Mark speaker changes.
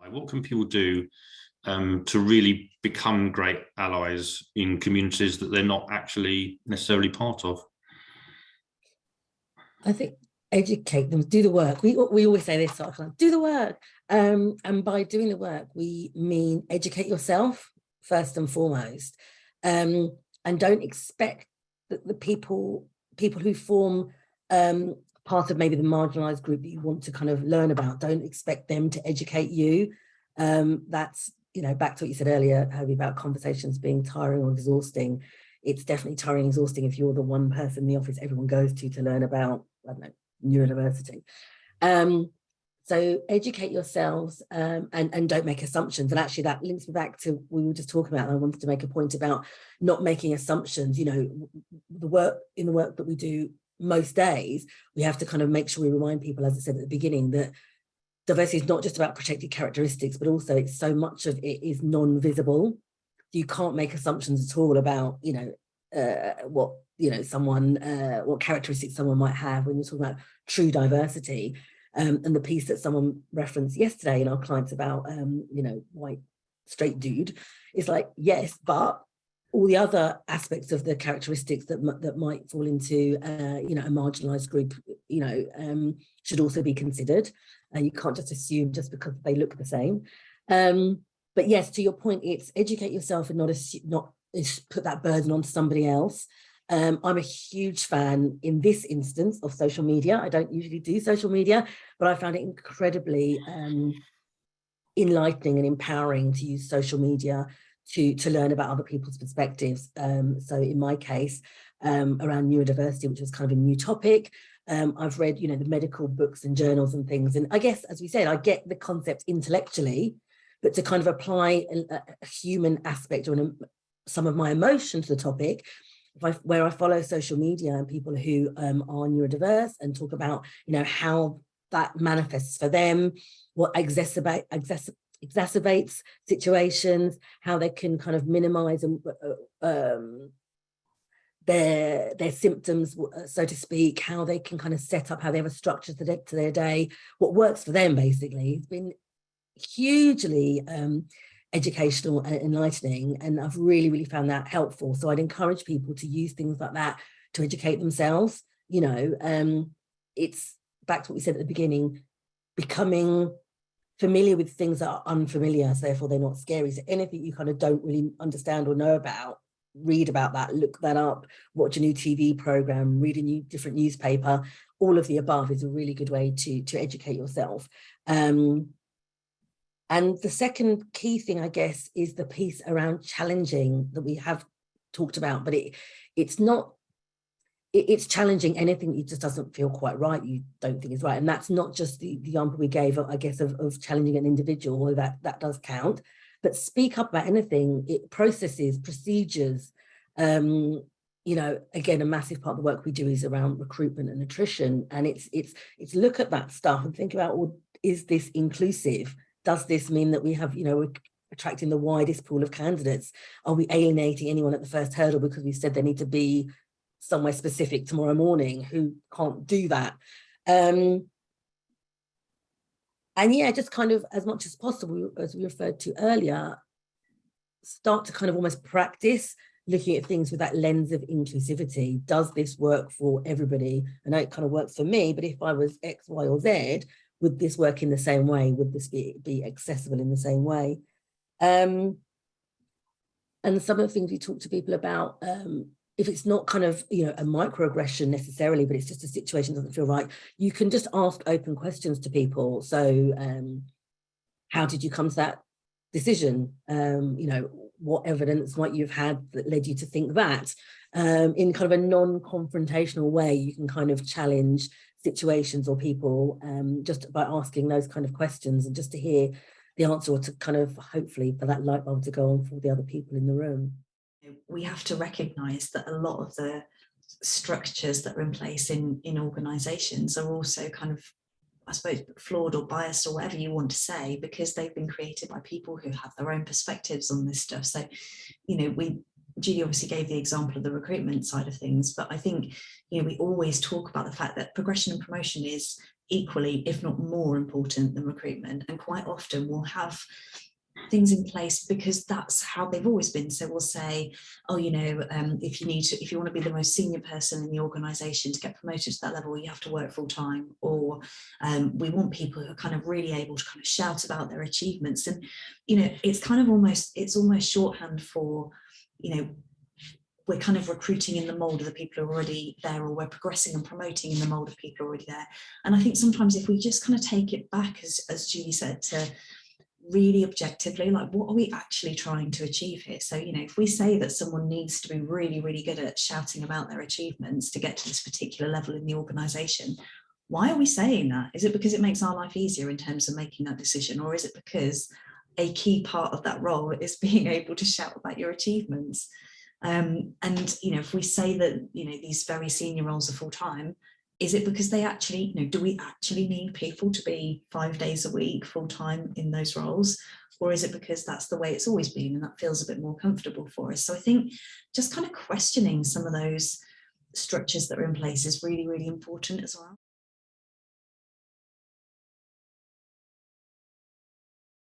Speaker 1: What can people do to really become great allies in communities that they're not actually necessarily part of?
Speaker 2: I think educate them, do the work. We always say this sort of like, do the work. And by doing the work, we mean educate yourself first and foremost. And don't expect that the people who form part of maybe the marginalized group that you want to kind of learn about, don't expect them to educate you. That's, you know, back to what you said earlier, Herbie, about conversations being tiring or exhausting. It's definitely tiring and exhausting if you're the one person in the office everyone goes to learn about, I don't know, neurodiversity. So educate yourselves and don't make assumptions. And actually that links me back to what we were just talking about. And I wanted to make a point about not making assumptions. You know, the work that we do most days, we have to kind of make sure we remind people, as I said at the beginning, that diversity is not just about protected characteristics, but also it's so much of it is non-visible. You can't make assumptions at all about, you know, what, you know, someone, what characteristics someone might have when you're talking about true diversity. And the piece that someone referenced yesterday in our clients about, you know, white straight dude, is like, yes, but all the other aspects of the characteristics that might fall into, you know, a marginalized group, you know, should also be considered. And you can't just assume just because they look the same. But yes, to your point, it's educate yourself and not put that burden on somebody else. I'm a huge fan in this instance of social media. I don't usually do social media, but I found it incredibly enlightening and empowering to use social media to learn about other people's perspectives. So in my case, around neurodiversity, which was kind of a new topic, I've read, you know, the medical books and journals and things. And I guess, as we said, I get the concept intellectually, but to kind of apply a human aspect or some of my emotion to the topic, where I follow social media and people who are neurodiverse and talk about, you know, how that manifests for them, what exacerbates situations, how they can kind of minimize their symptoms, so to speak, how they can kind of set up, how they have a structure to their day, what works for them, basically. It's been hugely educational and enlightening, and I've really found that helpful. So I'd encourage people to use things like that to educate themselves. You know, it's back to what we said at the beginning, becoming familiar with things that are unfamiliar, so therefore they're not scary. So anything you kind of don't really understand or know about, read about that, look that up, watch a new TV program, read a different newspaper. All of the above is a really good way to educate yourself. And the second key thing, I guess, is the piece around challenging that we have talked about, but it's challenging anything that just doesn't feel quite right, you don't think is right. And that's not just the example we gave, I guess, of challenging an individual, although that does count. But speak up about anything, processes, procedures. You know, again, a massive part of the work we do is around recruitment and attrition. And it's look at that stuff and think about, well, is this inclusive? Does this mean that we have, you know, we're attracting the widest pool of candidates? Are we alienating anyone at the first hurdle because we said they need to be somewhere specific tomorrow morning who can't do that? And yeah, just kind of as much as possible, as we referred to earlier, start to kind of almost practice looking at things with that lens of inclusivity. Does this work for everybody? I know it kind of works for me, but if I was X, Y, or Z, would this work in the same way? Would this be accessible in the same way? And some of the things we talk to people about, if it's not kind of, you know, a microaggression necessarily, but it's just a situation that doesn't feel right, you can just ask open questions to people. So how did you come to that decision? You know, what evidence might you have had that led you to think that? In kind of a non-confrontational way, you can kind of challenge situations or people just by asking those kind of questions, and just to hear the answer, or to kind of hopefully for that light bulb to go on for the other people in the room.
Speaker 3: We have to recognise that a lot of the structures that are in place in organisations are also kind of, I suppose, flawed or biased or whatever you want to say, because they've been created by people who have their own perspectives on this stuff. So, you know, Julie obviously gave the example of the recruitment side of things, but I think, you know, we always talk about the fact that progression and promotion is equally, if not more important than recruitment, and quite often we'll have things in place because that's how they've always been. So we'll say, oh, you know, if you want to be the most senior person in the organisation to get promoted to that level, you have to work full time. Or we want people who are kind of really able to kind of shout about their achievements. And, you know, it's almost shorthand for, you know, we're kind of recruiting in the mold of the people who are already there, or we're progressing and promoting in the mold of people already there. And I think sometimes if we just kind of take it back, as Julie said, to really objectively, like, what are we actually trying to achieve here? So, you know, if we say that someone needs to be really, really good at shouting about their achievements to get to this particular level in the organisation, why are we saying that? Is it because it makes our life easier in terms of making that decision? Or is it because a key part of that role is being able to shout about your achievements? And, you know, if we say that, you know, these very senior roles are full time, is it because they actually, you know, do we actually need people to be 5 days a week full time in those roles? Or is it because that's the way it's always been and that feels a bit more comfortable for us? So I think just kind of questioning some of those structures that are in place is really, really important as well.